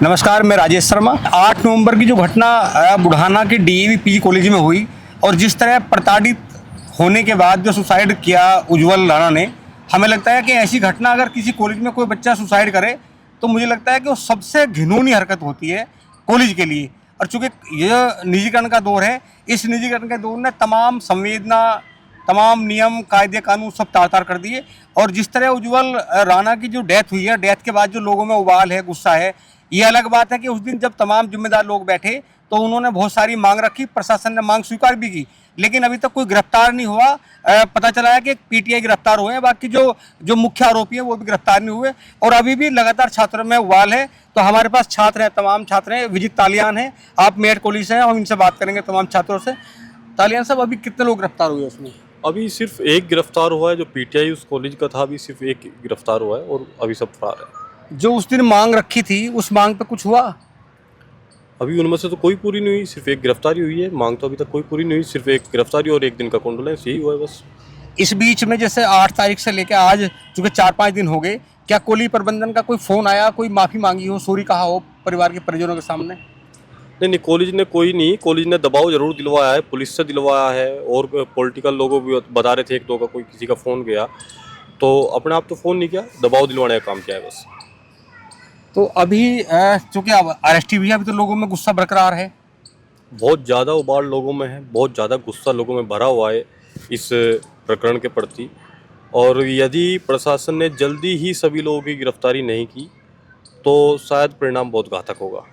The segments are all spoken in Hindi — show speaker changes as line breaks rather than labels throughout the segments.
नमस्कार, मैं राजेश शर्मा। 8 नवंबर की जो घटना बुढ़ाना के डीएवी पीजी कॉलेज में हुई और जिस तरह प्रताड़ित होने के बाद जो सुसाइड किया उज्जवल राणा ने, हमें लगता है कि ऐसी घटना अगर किसी कॉलेज में कोई बच्चा सुसाइड करे तो मुझे लगता है कि वो सबसे घिनौनी हरकत होती है कॉलेज के लिए। और चूँकि यह निजीकरण का दौर है, इस निजीकरण के दौर ने तमाम संवेदना, तमाम नियम, कायदे कानून सब तार-तार कर दिए। और जिस तरह उज्जवल राणा की जो डेथ हुई है, डेथ के बाद जो लोगों में उबाल है, गुस्सा है, ये अलग बात है कि उस दिन जब तमाम जिम्मेदार लोग बैठे तो उन्होंने बहुत सारी मांग रखी, प्रशासन ने मांग स्वीकार भी की, लेकिन अभी तक कोई गिरफ्तार नहीं हुआ। पता चला है कि एक पीटीआई गिरफ्तार हुए हैं, बाकी जो मुख्य आरोपी हैं वो भी गिरफ्तार नहीं हुए और अभी भी लगातार छात्रों में उबाल है। तो हमारे पास छात्र हैं, तमाम छात्र हैं। विजित तालियान हैं, आप मेयर कॉलेज से हैं, हम इनसे बात करेंगे तमाम छात्रों से। तालियान साहब, अभी कितने लोग गिरफ्तार हुए उसमें?
अभी सिर्फ एक गिरफ्तार हुआ है, जो पीटीआई उस कॉलेज का था। अभी सिर्फ एक गिरफ्तार हुआ है और अभी सब फरार है।
जो उस दिन मांग रखी थी, उस मांग पे कुछ हुआ?
अभी उनमें से तो कोई पूरी नहीं हुई, सिर्फ एक गिरफ्तारी हुई है। मांग तो अभी तक कोई पूरी नहीं हुई, सिर्फ एक गिरफ्तारी और एक दिन का कॉन्डोलेंस, यही हुआ है बस।
इस बीच में जैसे 8 तारीख से लेकर आज चूँकि 4-5 दिन हो गए, क्या कॉलेज प्रबंधन का कोई फ़ोन आया, कोई माफ़ी मांगी हो, सॉरी कहा हो परिवार के परिजनों के सामने?
नहीं, कॉलेज ने कोई नहीं। कॉलेज ने दबाव जरूर दिलवाया है, पुलिस से दिलवाया है और पॉलिटिकल लोगों भी बता रहे थे, एक दो का कोई किसी का फ़ोन गया, तो अपने आप तो फ़ोन नहीं किया, दबाव दिलवाने का काम किया है बस।
तो अभी चूँकि अब अरेस्ट भी है, अभी तो लोगों में गुस्सा बरकरार है।
बहुत ज़्यादा उबाल लोगों में है, बहुत ज़्यादा गुस्सा लोगों में भरा हुआ है इस प्रकरण के प्रति। और यदि प्रशासन ने जल्दी ही सभी लोगों की गिरफ्तारी नहीं की तो शायद परिणाम बहुत घातक होगा।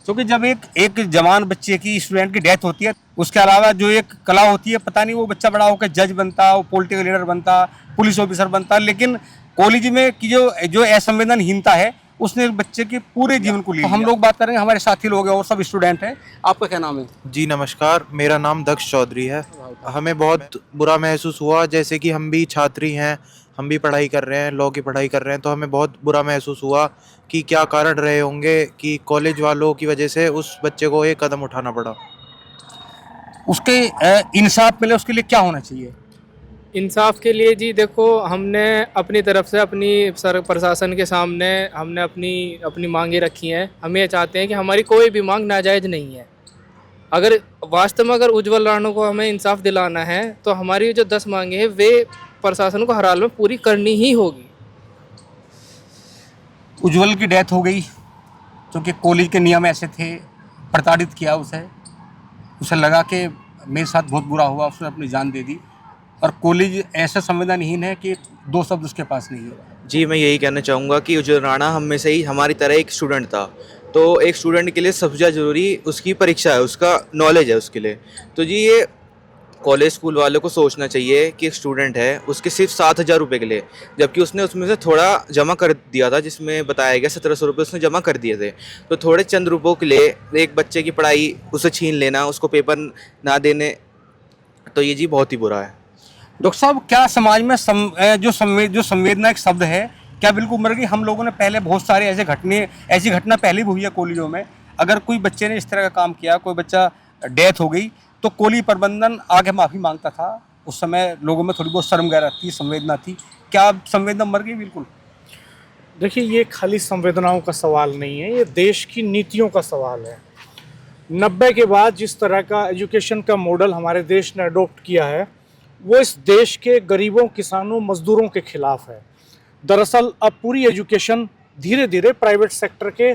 क्योंकि जब एक जवान बच्चे की, स्टूडेंट की डेथ होती है, उसके अलावा जो एक कला होती है, पता नहीं वो बच्चा बड़ा होकर जज बनता, वो पॉलिटिकल लीडर बनता, पुलिस ऑफिसर बनता, लेकिन कॉलेज में की जो असंवेदनहीनता है उसने बच्चे के पूरे जीवन को लिया। तो हम लोग बात करेंगे, हमारे साथी लोग हैं और सब स्टूडेंट हैं। आपका क्या नाम है?
जी नमस्कार, मेरा नाम दक्ष चौधरी है। हमें बहुत बुरा महसूस हुआ, जैसे कि हम भी छात्री हैं, हम भी पढ़ाई कर रहे हैं, लॉ की पढ़ाई कर रहे हैं, तो हमें बहुत बुरा महसूस हुआ कि क्या कारण रहे होंगे कि कॉलेज वालों की वजह से उस बच्चे को एक कदम उठाना पड़ा।
उसके इंसाफ मिले, उसके लिए क्या होना चाहिए?
इंसाफ के लिए जी देखो, हमने अपनी तरफ से अपनी प्रशासन के सामने हमने अपनी मांगे रखी हैं। हम ये चाहते हैं कि हमारी कोई भी मांग नाजायज़ नहीं है। अगर वास्तव में अगर उज्जवल राणा को हमें इंसाफ दिलाना है तो हमारी जो 10 मांगे हैं वे प्रशासन को हर हाल में पूरी करनी ही होगी।
उज्जवल की डेथ हो गई क्योंकि कॉलेज के नियम ऐसे थे, प्रताड़ित किया उसे लगा कि मेरे साथ बहुत बुरा हुआ, उसने अपनी जान दे दी और कॉलेज ऐसा संवेदनहीन है कि 2 शब्द उसके पास नहीं है।
जी, मैं यही कहना चाहूँगा कि उज्जवल राणा हम में से ही हमारी तरह एक स्टूडेंट था। तो एक स्टूडेंट के लिए सबसे ज़्यादा ज़रूरी उसकी परीक्षा है, उसका नॉलेज है उसके लिए। तो जी ये कॉलेज स्कूल वालों को सोचना चाहिए कि एक स्टूडेंट है, उसके सिर्फ 7,000 रुपये के लिए, जबकि उसने उसमें से थोड़ा जमा कर दिया था, जिसमें बताया गया 1,700 रुपये उसने जमा कर दिए थे। तो थोड़े चंद रुपयों के लिए एक बच्चे की पढ़ाई उसे छीन लेना, उसको पेपर ना देने, तो ये जी बहुत ही बुरा है।
डॉक्टर साहब, क्या समाज में जो संवेदना एक शब्द है, क्या बिल्कुल मर गई? हम लोगों ने पहले बहुत सारे ऐसी घटना पहले भी हुई है कॉलेजों में। अगर कोई बच्चे ने इस तरह का काम किया, कोई बच्चा डेथ हो गई, तो कॉलेज प्रबंधन आगे माफ़ी मांगता था। उस समय लोगों में थोड़ी बहुत शर्म गैरत थी, संवेदना थी। क्या संवेदना मर गई बिल्कुल?
देखिए, ये खाली संवेदनाओं का सवाल नहीं है, ये देश की नीतियों का सवाल है। 90 के बाद जिस तरह का एजुकेशन का मॉडल हमारे देश ने अडॉप्ट किया है, वो इस देश के गरीबों, किसानों, मजदूरों के खिलाफ है। दरअसल अब पूरी एजुकेशन धीरे धीरे प्राइवेट सेक्टर के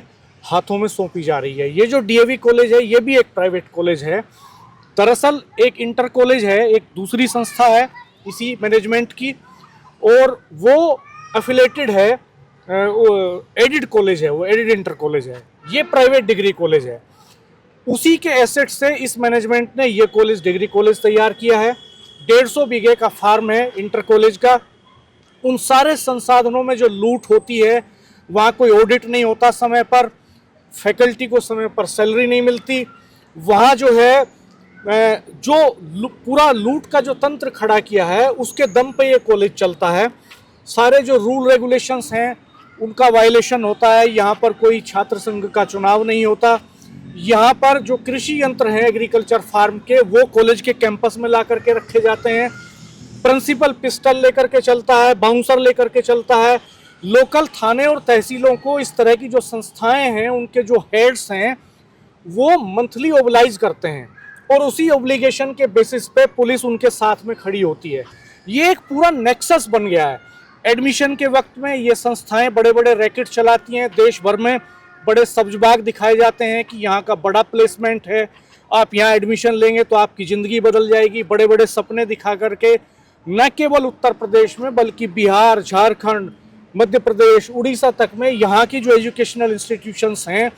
हाथों में सौंपी जा रही है। ये जो डीएवी कॉलेज है, ये भी एक प्राइवेट कॉलेज है। दरअसल एक इंटर कॉलेज है, एक दूसरी संस्था है इसी मैनेजमेंट की, और वो एफिलेटेड है, एडिड कॉलेज है, वो एडिड इंटर कॉलेज है, ये प्राइवेट डिग्री कॉलेज है। उसी के एसेट से इस मैनेजमेंट ने ये कॉलेज डिग्री कॉलेज तैयार किया है। 150 बीघे का फार्म है इंटर कॉलेज का। उन सारे संसाधनों में जो लूट होती है, वहाँ कोई ऑडिट नहीं होता समय पर, फैकल्टी को समय पर सैलरी नहीं मिलती, वहाँ जो है पूरा लूट का जो तंत्र खड़ा किया है उसके दम पे ये कॉलेज चलता है। सारे जो रूल रेगुलेशंस हैं उनका वायलेशन होता है। यहाँ पर कोई छात्र संघ का चुनाव नहीं होता। यहाँ पर जो कृषि यंत्र हैं एग्रीकल्चर फार्म के, वो कॉलेज के कैंपस में ला करके रखे जाते हैं। प्रिंसिपल पिस्टल लेकर के चलता है, बाउंसर लेकर के चलता है, लोकल थाने और तहसीलों को इस तरह की जो संस्थाएं हैं, उनके जो हेड्स हैं, वो मंथली ओबलाइज करते हैं और उसी ओब्लिगेशन के बेसिस पे पुलिस उनके साथ में खड़ी होती है। ये एक पूरा नेक्सस बन गया है। एडमिशन के वक्त में ये संस्थाएं बड़े बड़े रैकेट चलाती हैं, देश भर में बड़े सब्जबाग दिखाए जाते हैं कि यहाँ का बड़ा प्लेसमेंट है, आप यहाँ एडमिशन लेंगे तो आपकी ज़िंदगी बदल जाएगी। बड़े बड़े सपने दिखा करके न केवल उत्तर प्रदेश में बल्कि बिहार, झारखंड, मध्य प्रदेश, उड़ीसा तक में यहाँ की जो एजुकेशनल इंस्टीट्यूशंस हैं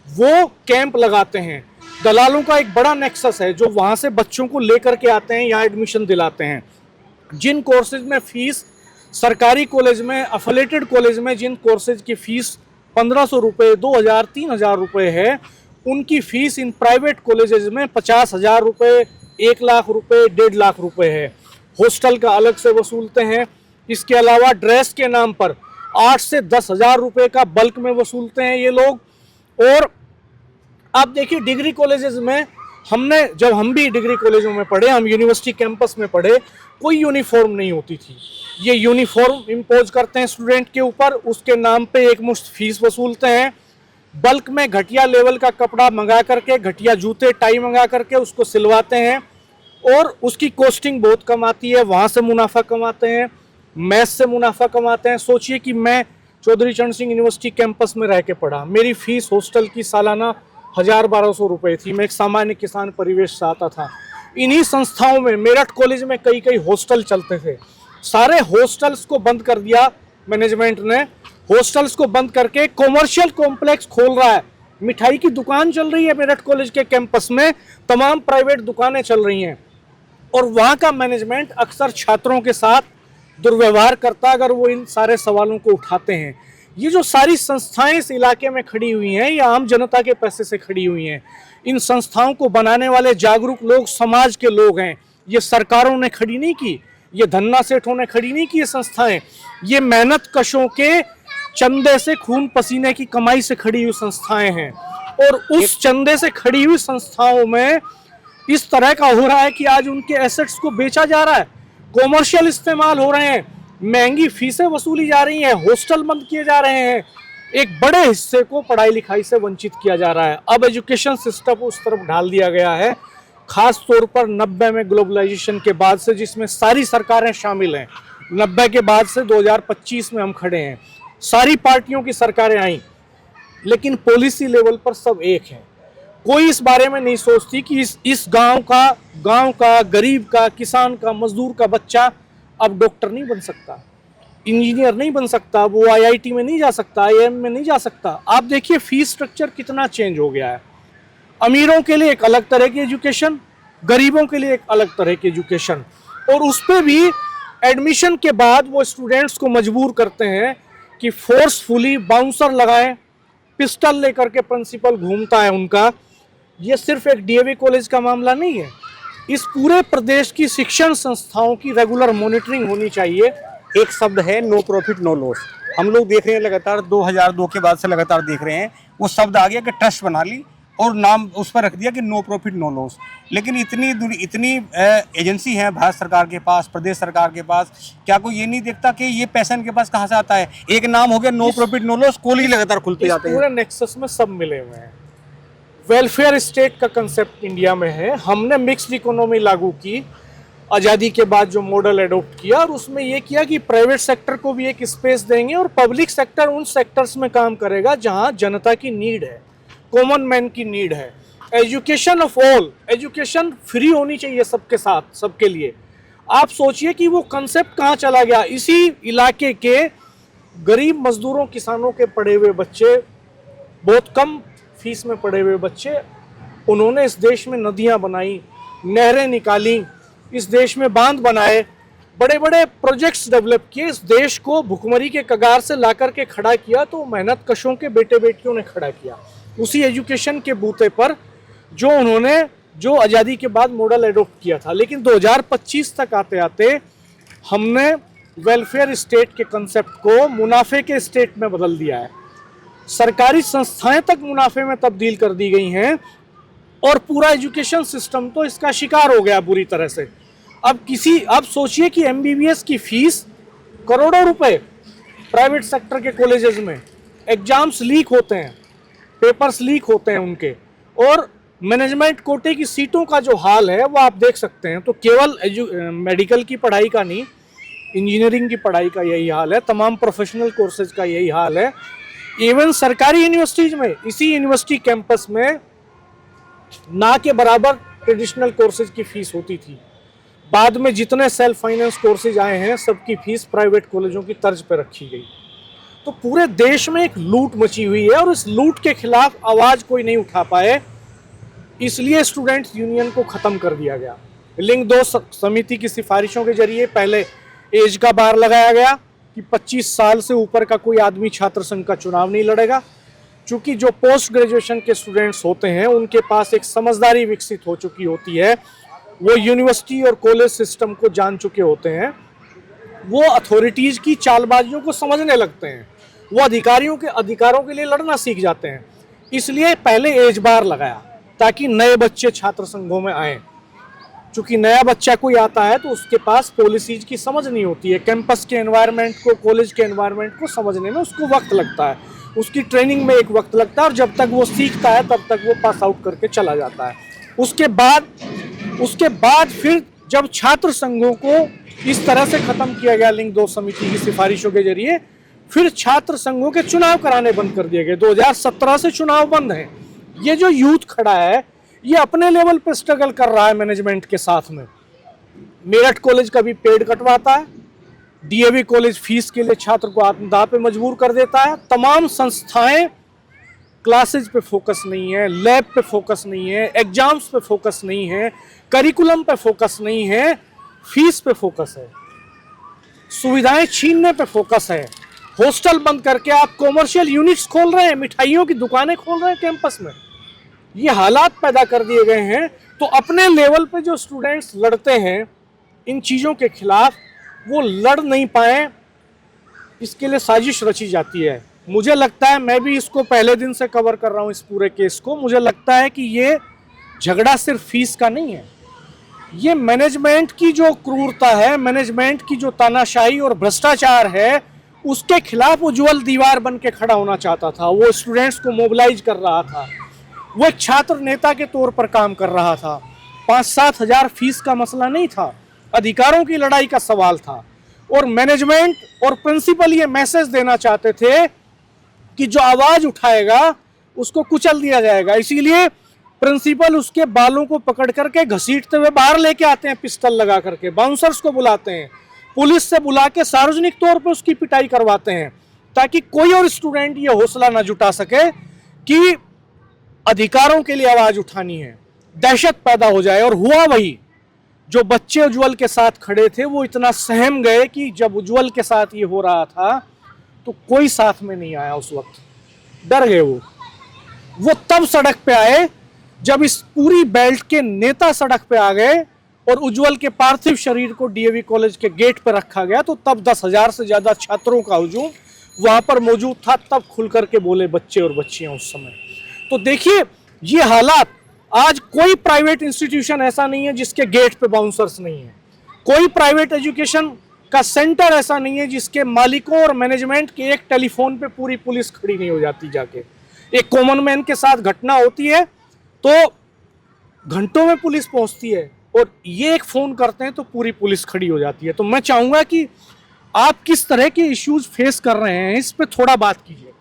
वो कैंप लगाते हैं। दलालों का एक बड़ा नेक्सस है जो वहाँ से बच्चों को लेकर के आते हैं, यहाँ एडमिशन दिलाते हैं। जिन कोर्सेज में फ़ीस सरकारी कॉलेज में, अफिलेटेड कॉलेज में जिन कोर्सेज की फ़ीस 1500 रुपये, 2000, 3000 रुपये है, उनकी फ़ीस इन प्राइवेट कॉलेजेस में 50,000 रुपये, 1 लाख रुपये, 1.5 लाख रुपये है। हॉस्टल का अलग से वसूलते हैं। इसके अलावा ड्रेस के नाम पर 8 से 10,000 रुपये का बल्क में वसूलते हैं ये लोग। और आप देखिए डिग्री कॉलेजेस में जब हम भी डिग्री कॉलेजों में पढ़े, हम यूनिवर्सिटी कैंपस में पढ़े, कोई यूनिफॉर्म नहीं होती थी। ये यूनिफॉर्म इम्पोज करते हैं स्टूडेंट के ऊपर, उसके नाम पे एक मुश्त फीस वसूलते हैं। बल्क में घटिया लेवल का कपड़ा मंगा करके, घटिया जूते टाई मंगा करके उसको सिलवाते हैं और उसकी कॉस्टिंग बहुत कम आती है। वहाँ से मुनाफा कमाते हैं, मैथ से मुनाफा कमाते हैं। सोचिए कि मैं चौधरी चरण सिंह यूनिवर्सिटी कैंपस में रह के पढ़ा, मेरी फ़ीस हॉस्टल की सालाना 1000-1200 रुपये थी। मैं एक सामान्य किसान परिवेश से आता था। इन्हीं संस्थाओं में, मेरठ कॉलेज में कई कई हॉस्टल चलते थे। सारे हॉस्टल्स को बंद कर दिया मैनेजमेंट ने। हॉस्टल्स को बंद करके कॉमर्शियल कॉम्प्लेक्स खोल रहा है। मिठाई की दुकान चल रही है मेरठ कॉलेज के कैंपस में, तमाम प्राइवेट दुकानें चल रही हैं और वहाँ का मैनेजमेंट अक्सर छात्रों के साथ दुर्व्यवहार करता अगर वो इन सारे सवालों को उठाते हैं। ये जो सारी संस्थाएं इस इलाके में खड़ी हुई हैं, ये आम जनता के पैसे से खड़ी हुई हैं। इन संस्थाओं को बनाने वाले जागरूक लोग समाज के लोग हैं। ये सरकारों ने खड़ी नहीं की, ये धन्ना सेठों ने खड़ी नहीं की ये संस्थाएं। ये मेहनत कशों के चंदे से, खून पसीने की कमाई से खड़ी हुई संस्थाएं हैं। और उस चंदे से खड़ी हुई संस्थाओं में इस तरह का हो रहा है कि आज उनके एसेट्स को बेचा जा रहा है, कॉमर्शियल इस्तेमाल हो रहे हैं, महंगी फीसें वसूली जा रही हैं, हॉस्टल बंद किए जा रहे हैं। एक बड़े हिस्से को पढ़ाई लिखाई से वंचित किया जा रहा है। अब एजुकेशन सिस्टम उस तरफ ढाल दिया गया है, खास तौर पर 90 में ग्लोबलाइजेशन के बाद से, जिसमें सारी सरकारें शामिल हैं। 90 के बाद से 2025 में हम खड़े हैं। सारी पार्टियों की सरकारें आई, लेकिन पॉलिसी लेवल पर सब एक है। कोई इस बारे में नहीं सोचती कि इस गांव का गरीब का, किसान का, मजदूर का बच्चा अब डॉक्टर नहीं बन सकता, इंजीनियर नहीं बन सकता, वो IIT में नहीं जा सकता, IIM में नहीं जा सकता। आप देखिए फीस स्ट्रक्चर कितना चेंज हो गया है। अमीरों के लिए एक अलग तरह की एजुकेशन, गरीबों के लिए एक अलग तरह की एजुकेशन। और उस पर भी एडमिशन के बाद वो स्टूडेंट्स को मजबूर करते हैं कि फोर्सफुली बाउंसर लगाएं, पिस्टल लेकर के प्रिंसिपल घूमता है उनका। ये सिर्फ एक DAV कॉलेज का मामला नहीं है, इस पूरे प्रदेश की शिक्षण संस्थाओं की रेगुलर मॉनिटरिंग होनी चाहिए।
एक शब्द है नो प्रॉफिट नो लॉस। हम लोग देख रहे हैं लगातार 2002 के बाद से लगातार देख रहे हैं, वो शब्द आ गया कि ट्रस्ट बना ली और नाम उस पर रख दिया कि नो प्रॉफिट नो लॉस। लेकिन इतनी एजेंसी हैं भारत सरकार के पास, प्रदेश सरकार के पास, क्या कोई ये नहीं देखता कि ये पैसा इनके पास कहाँ से आता है? एक नाम हो गया no profit no loss, college लगातार खुलते जाते हैं।
पूरे नेक्सस में सब मिले हुए हैं। वेलफेयर स्टेट का कंसेप्ट इंडिया में है। हमने मिक्स्ड इकोनॉमी लागू की आज़ादी के बाद, जो मॉडल एडॉप्ट किया, और उसमें ये किया कि प्राइवेट सेक्टर को भी एक स्पेस देंगे और पब्लिक सेक्टर उन सेक्टर्स में काम करेगा जहां जनता की नीड है, कॉमन मैन की नीड है। Education of all, education free होनी चाहिए सबके साथ, सबके लिए। आप सोचिए कि वो कंसेप्ट कहाँ चला गया। इसी इलाके के गरीब मजदूरों, किसानों के पढ़े हुए बच्चे, बहुत कम फीस में पढ़े हुए बच्चे, उन्होंने इस देश में नदियाँ बनाई, नहरें निकाली, इस देश में बांध बनाए, बड़े बड़े प्रोजेक्ट्स डेवलप किए, इस देश को भुखमरी के कगार से ला करके खड़ा किया। तो मेहनत कशों के बेटे बेटियों ने खड़ा किया उसी एजुकेशन के बूते पर जो उन्होंने, जो आज़ादी के बाद मॉडल एडॉप्ट किया था। लेकिन 2025 तक आते आते हमने वेलफेयर स्टेट के कंसेप्ट को मुनाफे के स्टेट में बदल दिया है। सरकारी संस्थाएं तक मुनाफे में तब्दील कर दी गई हैं और पूरा एजुकेशन सिस्टम तो इसका शिकार हो गया बुरी तरह से। अब सोचिए कि MBBS की फीस करोड़ों रुपए, प्राइवेट सेक्टर के कॉलेजेस में एग्जाम्स लीक होते हैं, पेपर्स लीक होते हैं उनके, और मैनेजमेंट कोटे की सीटों का जो हाल है वो आप देख सकते हैं। तो केवल मेडिकल की पढ़ाई का नहीं, इंजीनियरिंग की पढ़ाई का यही हाल है, तमाम प्रोफेशनल कोर्सेज का यही हाल है। इवन सरकारी यूनिवर्सिटीज में, इसी यूनिवर्सिटी कैंपस में ना के बराबर ट्रेडिशनल कोर्सेज की फीस होती थी। बाद में जितने सेल्फ फाइनेंस कोर्सेज आए हैं सबकी फीस प्राइवेट कॉलेजों की तर्ज पर रखी गई। तो पूरे देश में एक लूट मची हुई है और इस लूट के खिलाफ आवाज़ कोई नहीं उठा पाए, इसलिए स्टूडेंट्स यूनियन को ख़त्म कर दिया गया। लिंग 2 समिति की सिफारिशों के जरिए पहले एज का बार लगाया गया कि 25 साल से ऊपर का कोई आदमी छात्र संघ का चुनाव नहीं लड़ेगा। चूँकि जो पोस्ट ग्रेजुएशन के स्टूडेंट्स होते हैं उनके पास एक समझदारी विकसित हो चुकी होती है, वो यूनिवर्सिटी और कॉलेज सिस्टम को जान चुके होते हैं, वो अथॉरिटीज़ की चालबाजियों को समझने लगते हैं, वो अधिकारियों के अधिकारों के लिए लड़ना सीख जाते हैं। इसलिए पहले एज बार लगाया ताकि नए बच्चे छात्र संघों में आएँ। चूँकि नया बच्चा कोई आता है तो उसके पास पॉलिसीज की समझ नहीं होती है, कैंपस के एनवायरनमेंट को, कॉलेज के एनवायरनमेंट को समझने में उसको वक्त लगता है, उसकी ट्रेनिंग में एक वक्त लगता है, और जब तक वो सीखता है तब तक वो पास आउट करके चला जाता है। उसके बाद फिर जब छात्र संघों को इस तरह से ख़त्म किया गया लिंग 2 समिति की सिफारिशों के जरिए, फिर छात्र संघों के चुनाव कराने बंद कर दिए गए। 2017 से चुनाव बंद हैं। ये जो यूथ खड़ा है ये अपने लेवल पे स्ट्रगल कर रहा है मैनेजमेंट के साथ में। मेरठ कॉलेज कभी पेड़ कटवाता है, डीएवी कॉलेज फीस के लिए छात्र को आत्मदाह पे मजबूर कर देता है। तमाम संस्थाएं क्लासेज पे फोकस नहीं है, लैब पे फोकस नहीं है, एग्जाम्स पे फोकस नहीं है, करिकुलम पे फोकस नहीं है, फीस पे फोकस है, सुविधाएं छीनने पे फोकस है। हॉस्टल बंद करके आप कॉमर्शियल यूनिट्स खोल रहे हैं, मिठाइयों की दुकानें खोल रहे हैं कैंपस में। ये हालात पैदा कर दिए गए हैं। तो अपने लेवल पे जो स्टूडेंट्स लड़ते हैं इन चीज़ों के खिलाफ, वो लड़ नहीं पाए, इसके लिए साजिश रची जाती है। मुझे लगता है, मैं भी इसको पहले दिन से कवर कर रहा हूँ इस पूरे केस को, मुझे लगता है कि ये झगड़ा सिर्फ फीस का नहीं है, ये मैनेजमेंट की जो क्रूरता है, मैनेजमेंट की जो तानाशाही और भ्रष्टाचार है, उसके खिलाफ उज्जवल दीवार बन के खड़ा होना चाहता था। वो स्टूडेंट्स को मोबिलाइज कर रहा था, वो एक छात्र नेता के तौर पर काम कर रहा था। 5-7 हज़ार फीस का मसला नहीं था, अधिकारों की लड़ाई का सवाल था। और मैनेजमेंट और प्रिंसिपल ये मैसेज देना चाहते थे कि जो आवाज़ उठाएगा उसको कुचल दिया जाएगा। इसीलिए प्रिंसिपल उसके बालों को पकड़ करके घसीटते हुए बाहर लेके आते हैं, पिस्टल लगा करके, बाउंसर्स को बुलाते हैं, पुलिस से बुला के सार्वजनिक तौर पर उसकी पिटाई करवाते हैं, ताकि कोई और स्टूडेंट ये हौसला ना जुटा सके कि अधिकारों के लिए आवाज़ उठानी है, दहशत पैदा हो जाए। और हुआ वही, जो बच्चे उज्जवल के साथ खड़े थे वो इतना सहम गए कि जब उज्जवल के साथ ये हो रहा था तो कोई साथ में नहीं आया, उस वक्त डर गए। वो तब सड़क पे आए जब इस पूरी बेल्ट के नेता सड़क पे आ गए और उज्जवल के पार्थिव शरीर को डीएवी कॉलेज के गेट पर रखा गया। तो तब 10,000 से ज़्यादा छात्रों का हुजूम वहाँ पर मौजूद था, तब खुल करके बोले बच्चे और बच्चियाँ उस समय। तो देखिए ये हालात, आज कोई प्राइवेट इंस्टीट्यूशन ऐसा नहीं है जिसके गेट पे बाउंसर्स नहीं है, कोई प्राइवेट एजुकेशन का सेंटर ऐसा नहीं है जिसके मालिकों और मैनेजमेंट के एक टेलीफोन पे पूरी पुलिस खड़ी नहीं हो जाती। जाके एक कॉमन मैन के साथ घटना होती है तो घंटों में पुलिस पहुंचती है, और ये एक फ़ोन करते हैं तो पूरी पुलिस खड़ी हो जाती है। तो मैं चाहूँगा कि आप किस तरह के इश्यूज फेस कर रहे हैं इस पर थोड़ा बात कीजिए।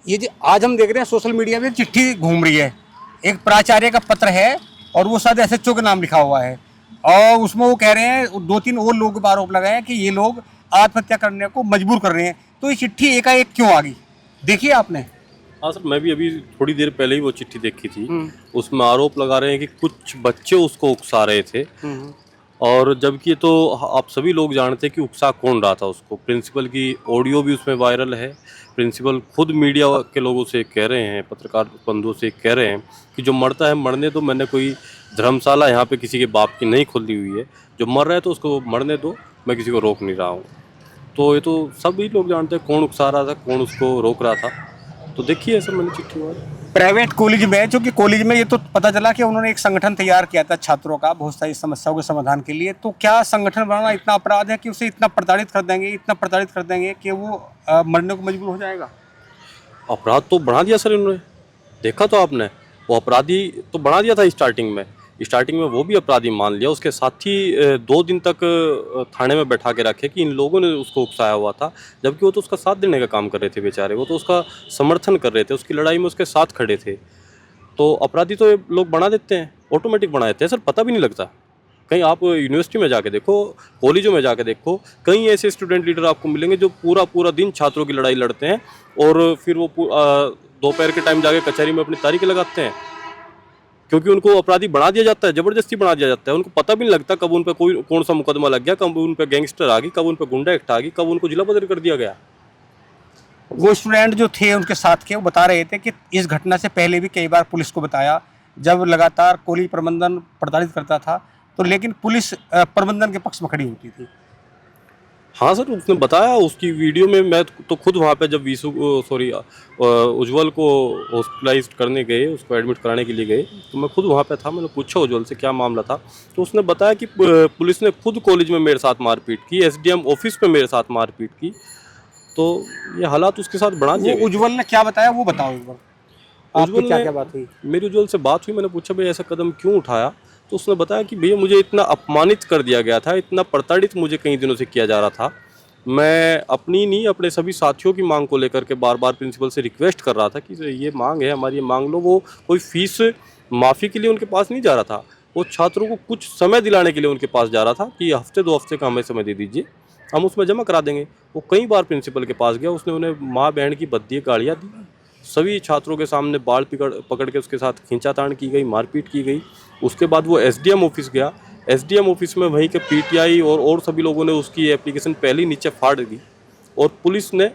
ये जो आज हम देख रहे हैं सोशल मीडिया पे चिट्ठी घूम रही है, एक प्राचार्य का पत्र है और वो शायद एसएचओ के नाम लिखा हुआ है, और उसमें वो कह रहे हैं 2-3 और लोगों पर आरोप लगाए हैं कि ये लोग आत्महत्या करने को मजबूर कर रहे हैं। तो ये चिट्ठी एकाएक क्यों आ गई, देखिए आपने?
हाँ सर, मैं भी अभी थोड़ी देर पहले ही वो चिट्ठी देखी थी। उसमें आरोप लगा रहे हैं कि कुछ बच्चे उसको उकसा रहे थे, और जबकि तो आप सभी लोग जानते हैं कि उकसा कौन रहा था उसको। प्रिंसिपल की ऑडियो भी उसमें वायरल है, प्रिंसिपल खुद मीडिया के लोगों से कह रहे हैं, पत्रकार बंधुओं से कह रहे हैं कि जो मरता है मरने दो, मैंने कोई धर्मशाला यहाँ पे किसी के बाप की नहीं खुली हुई है, जो मर रहा है तो उसको मरने दो, मैं किसी को रोक नहीं रहा हूँ। तो ये तो सभी लोग जानते हैं कौन उकसा रहा था, कौन उसको रोक रहा था। तो देखिए सर, मैंने चिट्ठी वाली
प्राइवेट कॉलेज में, जो कि कॉलेज में ये तो पता चला कि उन्होंने एक संगठन तैयार किया था छात्रों का बहुत सारी समस्याओं के समाधान के लिए, तो क्या संगठन बनाना इतना अपराध है कि उसे इतना प्रताड़ित कर देंगे कि वो मरने को मजबूर हो जाएगा?
अपराध तो बढ़ा दिया सर इन्होंने, देखा तो आपने, वो अपराधी तो बढ़ा दिया था स्टार्टिंग में वो भी अपराधी मान लिया, उसके साथ ही 2 दिन तक थाने में बैठा के रखे कि इन लोगों ने उसको उकसाया हुआ था, जबकि वो तो उसका साथ देने का काम कर रहे थे बेचारे, वो तो उसका समर्थन कर रहे थे, उसकी लड़ाई में उसके साथ खड़े थे। तो अपराधी तो ये लोग बना देते हैं, ऑटोमेटिक बना देते हैं सर, पता भी नहीं लगता। कहीं आप यूनिवर्सिटी में जाके देखो, कॉलेजों में जाके देखो, कई ऐसे स्टूडेंट लीडर आपको मिलेंगे जो पूरा दिन छात्रों की लड़ाई लड़ते हैं और फिर वो दोपहर के टाइम जाके कचहरी में अपनी तारीख लगाते हैं, क्योंकि उनको अपराधी बना दिया जाता है, ज़बरदस्ती बना दिया जाता है। उनको पता भी नहीं लगता कब उन पर कौन सा मुकदमा लग गया, कब उन पर गैंगस्टर आ गई, कब उन पर गुंडा एक्ट आ गई, कब उनको जिला बदली कर दिया गया।
वो स्टूडेंट जो थे उनके साथ के, वो बता रहे थे कि इस घटना से पहले भी कई बार पुलिस को बताया, जब लगातार कॉलेज प्रबंधन प्रताड़ित करता था, तो लेकिन पुलिस प्रबंधन के पक्ष में खड़ी होती थी।
हाँ सर, उसने बताया, उसकी वीडियो में मैं तो खुद वहाँ पे जब उज्जवल को हॉस्पिटलाइज करने गए, उसको एडमिट कराने के लिए गए, तो मैं खुद वहाँ पे था। मैंने पूछा उज्जवल से क्या मामला था, तो उसने बताया कि पुलिस ने खुद कॉलेज में मेरे साथ मारपीट की, एसडीएम ऑफिस पे मेरे साथ मारपीट की। तो ये हालात उसके साथ बढ़ा दिए गए।
उज्जवल ने क्या बताया वो बताओ एक बार, आपकी क्या बात हुई?
मेरी उज्जवल से बात हुई, मैंने पूछा भाई ऐसा कदम क्यों उठाया, तो उसने बताया कि भैया मुझे इतना अपमानित कर दिया गया था, इतना प्रताड़ित मुझे कई दिनों से किया जा रहा था। मैं अपनी नहीं, अपने सभी साथियों की मांग को लेकर के बार बार प्रिंसिपल से रिक्वेस्ट कर रहा था कि ये मांग है हमारी, ये मांग लो। वो कोई फीस माफ़ी के लिए उनके पास नहीं जा रहा था, वो छात्रों को कुछ समय दिलाने के लिए उनके पास जा रहा था कि हफ्ते 2 हफ्ते का हमें समय दे दीजिए, हम उसमें जमा करा देंगे। वो कई बार प्रिंसिपल के पास गया, उसने उन्हें माँ बहन की बद्दी गालियाँ दी, सभी छात्रों के सामने बाल पकड़ के उसके साथ खींचातान की गई, मारपीट की गई। उसके बाद वो एसडीएम ऑफिस गया, एसडीएम ऑफिस में वहीं के पीटीआई और सभी लोगों ने उसकी एप्लीकेशन पहले ही नीचे फाड़ दी और पुलिस ने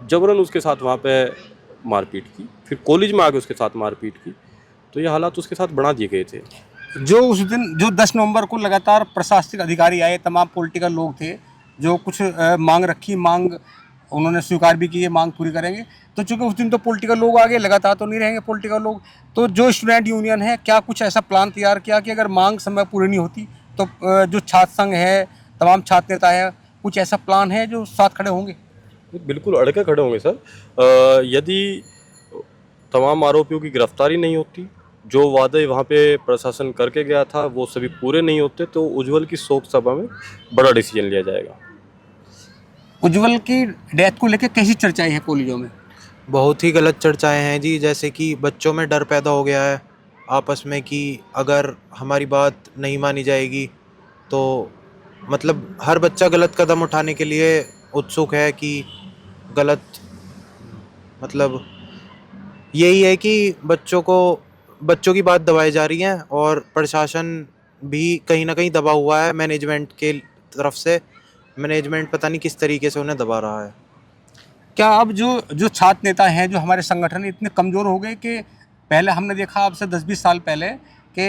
जबरन उसके साथ वहाँ पे मारपीट की, फिर कॉलेज में आके उसके साथ मारपीट की। तो ये हालात उसके साथ बढ़ा दिए गए थे।
जो उस दिन जो 10 नवंबर को लगातार प्रशासनिक अधिकारी आए, तमाम पॉलिटिकल लोग थे जो कुछ मांग उन्होंने स्वीकार भी की है, मांग पूरी करेंगे। तो चूंकि उस दिन तो पॉलिटिकल लोग आ गए, लगातार तो नहीं रहेंगे पॉलिटिकल लोग, तो जो स्टूडेंट यूनियन है क्या कुछ ऐसा प्लान तैयार किया कि अगर मांग समय पूरी नहीं होती तो जो छात्र संघ है, तमाम छात्र नेता है, कुछ ऐसा प्लान है जो साथ खड़े होंगे?
बिल्कुल अड़के खड़े होंगे सर। यदि तमाम आरोपियों की गिरफ्तारी नहीं होती, जो वादे वहाँ पे प्रशासन करके गया था वो सभी पूरे नहीं होते, तो उज्जवल की शोक सभा में बड़ा डिसीजन लिया जाएगा।
उज्जवल की डेथ को लेकर कैसी चर्चाएं हैं कॉलेजों में?
बहुत ही गलत चर्चाएं हैं जी, जैसे कि बच्चों में डर पैदा हो गया है आपस में कि अगर हमारी बात नहीं मानी जाएगी तो मतलब हर बच्चा गलत कदम उठाने के लिए उत्सुक है कि गलत मतलब यही है कि बच्चों की बात दबाई जा रही है और प्रशासन भी कहीं ना कहीं दबा हुआ है मैनेजमेंट के तरफ से। मैनेजमेंट पता नहीं किस तरीके से उन्हें दबा रहा है।
क्या अब जो छात्र नेता हैं, जो हमारे संगठन इतने कमज़ोर हो गए कि पहले हमने देखा आपसे 10-20 साल पहले कि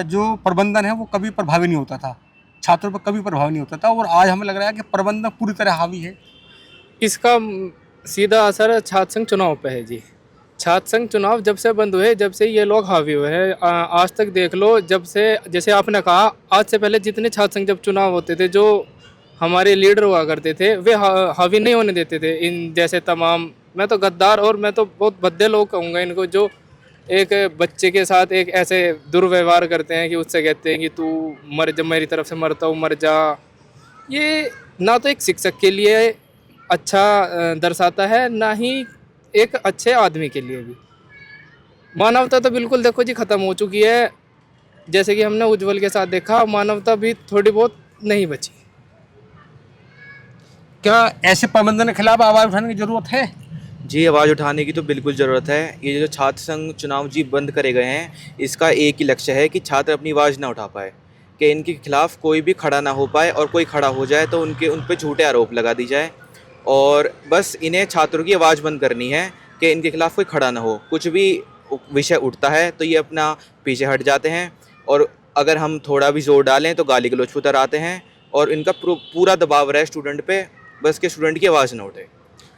जो प्रबंधन है वो कभी प्रभावी नहीं होता था, छात्रों पर कभी प्रभावी नहीं होता था, और आज हमें लग रहा है कि प्रबंधन पूरी तरह हावी है।
इसका सीधा असर छात्र संघ चुनाव पे है जी। छात्र संघ चुनाव जब से बंद हुए, जब से ये लोग हावी हुए हैं, आज तक देख लो, जब से जैसे आपने कहा, आज से पहले जितने छात्र संघ जब चुनाव होते थे, जो हमारे लीडर हुआ करते थे, वे हावी नहीं होने देते थे इन जैसे तमाम, मैं तो गद्दार और मैं तो बहुत भद्दे लोग कहूँगा इनको, जो एक बच्चे के साथ एक ऐसे दुर्व्यवहार करते हैं कि उससे कहते हैं कि तू मर जा, मेरी तरफ से मरता हूँ मर जा। ये ना तो एक शिक्षक के लिए अच्छा दर्शाता है, ना ही एक अच्छे आदमी के लिए भी। मानवता तो बिल्कुल देखो जी ख़त्म हो चुकी है। जैसे कि हमने उज्जवल के साथ देखा, मानवता भी थोड़ी बहुत नहीं बची।
क्या ऐसे प्रबंधन के खिलाफ आवाज़ उठाने की ज़रूरत है?
जी, आवाज़ उठाने की तो बिल्कुल ज़रूरत है। ये जो छात्र संघ चुनाव जी बंद करे गए हैं, इसका एक ही लक्ष्य है कि छात्र अपनी आवाज़ ना उठा पाए, कि इनके खिलाफ़ कोई भी खड़ा ना हो पाए, और कोई खड़ा हो जाए तो उन पे झूठे आरोप लगा दी जाए। और बस इन्हें छात्रों की आवाज़ बंद करनी है कि इनके खिलाफ़ कोई खड़ा ना हो। कुछ भी विषय उठता है तो ये अपना पीछे हट जाते हैं, और अगर हम थोड़ा भी जोर डालें तो गाली गलौज पर उतर आते हैं, और इनका पूरा दबाव रहा है स्टूडेंट पे, बस के स्टूडेंट की आवाज़ ना उठे।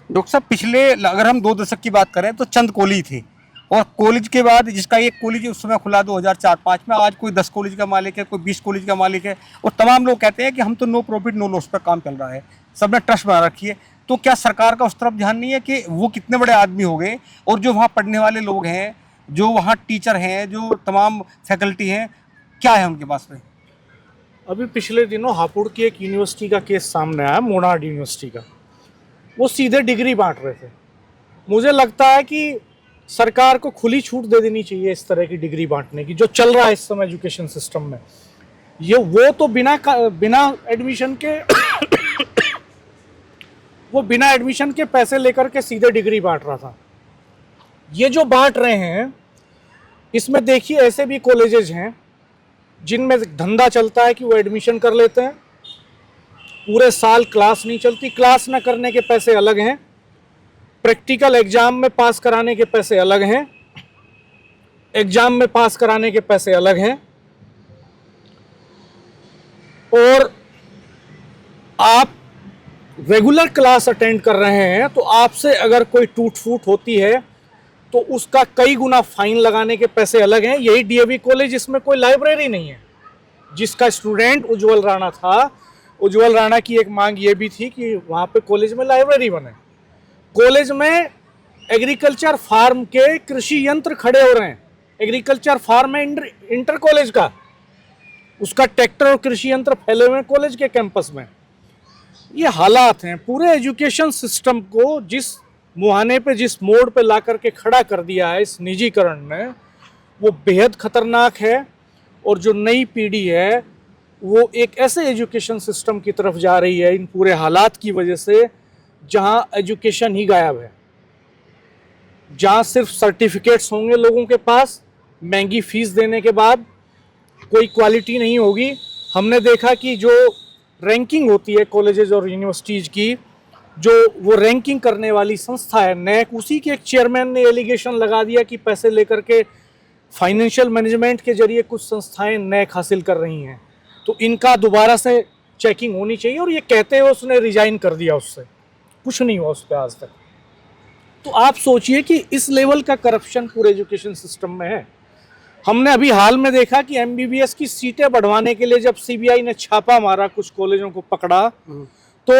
डॉक्टर साहब, पिछले अगर हम 2 दशक की बात करें तो चंद कॉलेज थे, और कॉलेज के बाद जिसका एक कॉलेज उस समय खुला 2004-05 में, आज कोई 10 कॉलेज का मालिक है, कोई 20 कॉलेज का मालिक है, और तमाम लोग कहते हैं कि हम तो नो प्रॉफिट नो लॉस पर काम चल रहा है, सबने ट्रस्ट बना रखी है। तो क्या सरकार का उस तरफ ध्यान नहीं है कि वो कितने बड़े आदमी हो गए और जो वहाँ पढ़ने वाले लोग हैं, जो वहाँ टीचर हैं, जो तमाम फैकल्टी हैं, क्या है उनके पास में?
अभी पिछले दिनों हापुड़ की एक यूनिवर्सिटी का केस सामने आया, मोनार्ड यूनिवर्सिटी का। वो सीधे डिग्री बांट रहे थे। मुझे लगता है कि सरकार को खुली छूट दे देनी चाहिए इस तरह की डिग्री बांटने की, जो चल रहा है इस समय एजुकेशन सिस्टम में। ये वो तो बिना एडमिशन के वो बिना एडमिशन के पैसे लेकर के सीधे डिग्री बांट रहा था। ये जो बांट रहे हैं, इसमें देखिए ऐसे भी कॉलेजेस हैं जिनमें धंधा चलता है कि वो एडमिशन कर लेते हैं, पूरे साल क्लास नहीं चलती, क्लास न करने के पैसे अलग हैं, प्रैक्टिकल एग्जाम में पास कराने के पैसे अलग हैं, एग्जाम में पास कराने के पैसे अलग हैं। और आप रेगुलर क्लास अटेंड कर रहे हैं तो आपसे अगर कोई टूट फूट होती है तो उसका कई गुना फाइन लगाने के पैसे अलग हैं। यही डीएवी कॉलेज, इसमें कोई लाइब्रेरी नहीं है, जिसका स्टूडेंट उज्जवल राणा था। उज्जवल राणा की एक मांग ये भी थी कि वहाँ पे कॉलेज में लाइब्रेरी बने। कॉलेज में एग्रीकल्चर फार्म के कृषि यंत्र खड़े हो रहे हैं। एग्रीकल्चर फार्म है इंटर कॉलेज का, उसका ट्रैक्टर और कृषि यंत्र फैले हुए हैं कॉलेज के कैंपस में। ये हालात हैं। पूरे एजुकेशन सिस्टम को जिस मुहाने पे, जिस मोड़ पे ला करके खड़ा कर दिया है इस निजीकरण ने, वो बेहद खतरनाक है। और जो नई पीढ़ी है वो एक ऐसे एजुकेशन सिस्टम की तरफ जा रही है इन पूरे हालात की वजह से, जहां एजुकेशन ही गायब है, जहां सिर्फ सर्टिफिकेट्स होंगे लोगों के पास, महंगी फीस देने के बाद कोई क्वालिटी नहीं होगी। हमने देखा कि जो रैंकिंग होती है कॉलेजेस और यूनिवर्सिटीज़ की, जो वो रैंकिंग करने वाली संस्था है नैक, उसी के एक चेयरमैन ने एलिगेशन लगा दिया कि पैसे लेकर के फाइनेंशियल मैनेजमेंट के जरिए कुछ संस्थाएं नैक हासिल कर रही हैं, तो इनका दोबारा से चेकिंग होनी चाहिए। और ये कहते हुए उसने रिजाइन कर दिया, उससे कुछ नहीं हुआ उस पर आज तक। तो आप सोचिए कि इस लेवल का करप्शन पूरे एजुकेशन सिस्टम में है। हमने अभी हाल में देखा कि एमबीबीएस की सीटें बढ़वाने के लिए जब सीबीआई ने छापा मारा, कुछ कॉलेजों को पकड़ा, तो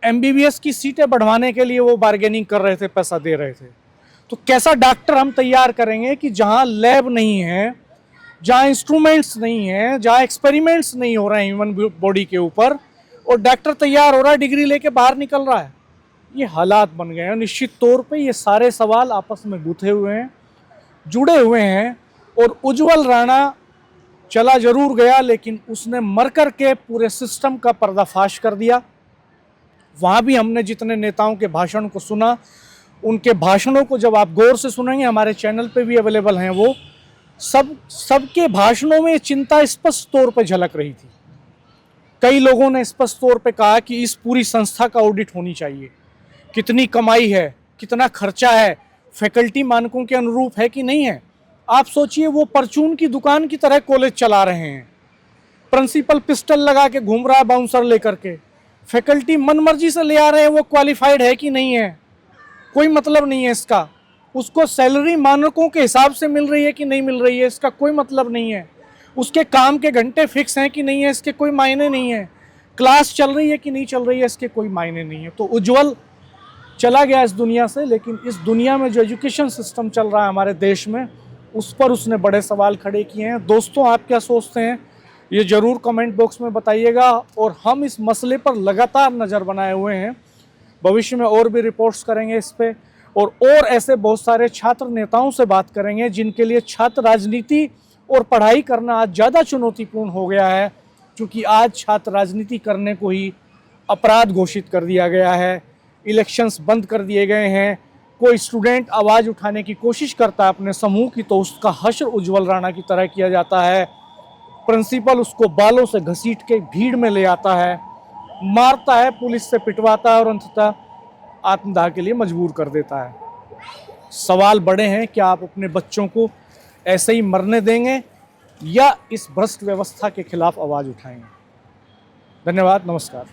एमबीबीएस की सीटें बढ़वाने के लिए वो बार्गेनिंग कर रहे थे, पैसा दे रहे थे। तो कैसा डॉक्टर हम तैयार करेंगे कि जहां लैब नहीं है, जहां इंस्ट्रूमेंट्स नहीं है, जहां एक्सपेरिमेंट्स नहीं हो रहे हैं ह्यूमन बॉडी के ऊपर, और डॉक्टर तैयार हो रहा है, डिग्री लेके बाहर निकल रहा है। ये हालात बन गए हैं। निश्चित तौर पे ये सारे सवाल आपस में गुथे हुए हैं, जुड़े हुए हैं। और उज्जवल राणा चला जरूर गया, लेकिन उसने मर कर के पूरे सिस्टम का पर्दाफाश कर दिया। वहाँ भी हमने जितने नेताओं के भाषण को सुना, उनके भाषणों को जब आप गौर से सुनेंगे, हमारे चैनल पे भी अवेलेबल हैं वो, सबके भाषणों में चिंता स्पष्ट तौर पे झलक रही थी। कई लोगों ने स्पष्ट तौर पे कहा कि इस पूरी संस्था का ऑडिट होनी चाहिए, कितनी कमाई है, कितना खर्चा है, फैकल्टी मानकों के अनुरूप है कि नहीं है। आप सोचिए, वो परचून की दुकान की तरह कॉलेज चला रहे हैं, प्रिंसिपल पिस्टल लगा के घूम रहा है बाउंसर लेकर के, फैकल्टी मनमर्जी से ले आ रहे हैं, वो क्वालिफाइड है कि नहीं है, कोई मतलब नहीं है इसका। उसको सैलरी मानकों के हिसाब से मिल रही है कि नहीं मिल रही है, इसका कोई मतलब नहीं है। उसके काम के घंटे फिक्स हैं कि नहीं है, इसके कोई मायने नहीं है। क्लास चल रही है कि नहीं चल रही है, इसके कोई मायने नहीं है। तो उज्जवल चला गया इस दुनिया से, लेकिन इस दुनिया में जो एजुकेशन सिस्टम चल रहा है हमारे देश में, उस पर उसने बड़े सवाल खड़े किए हैं। दोस्तों, आप क्या सोचते हैं, ये ज़रूर कमेंट बॉक्स में बताइएगा। और हम इस मसले पर लगातार नज़र बनाए हुए हैं, भविष्य में और भी रिपोर्ट्स करेंगे इस पे, और ऐसे बहुत सारे छात्र नेताओं से बात करेंगे जिनके लिए छात्र राजनीति और पढ़ाई करना आज ज़्यादा चुनौतीपूर्ण हो गया है, क्योंकि आज छात्र राजनीति करने को ही अपराध घोषित कर दिया गया है, इलेक्शंस बंद कर दिए गए हैं। कोई स्टूडेंट आवाज़ उठाने की कोशिश करता है अपने समूह की, तो उसका हश्र उज्जवल राणा की तरह किया जाता है। प्रिंसिपल उसको बालों से घसीट के भीड़ में ले आता है, मारता है, पुलिस से पिटवाता है और अंततः आत्मदाह के लिए मजबूर कर देता है। सवाल बड़े हैं, क्या आप अपने बच्चों को ऐसे ही मरने देंगे या इस भ्रष्ट व्यवस्था के खिलाफ आवाज़ उठाएंगे? धन्यवाद, नमस्कार।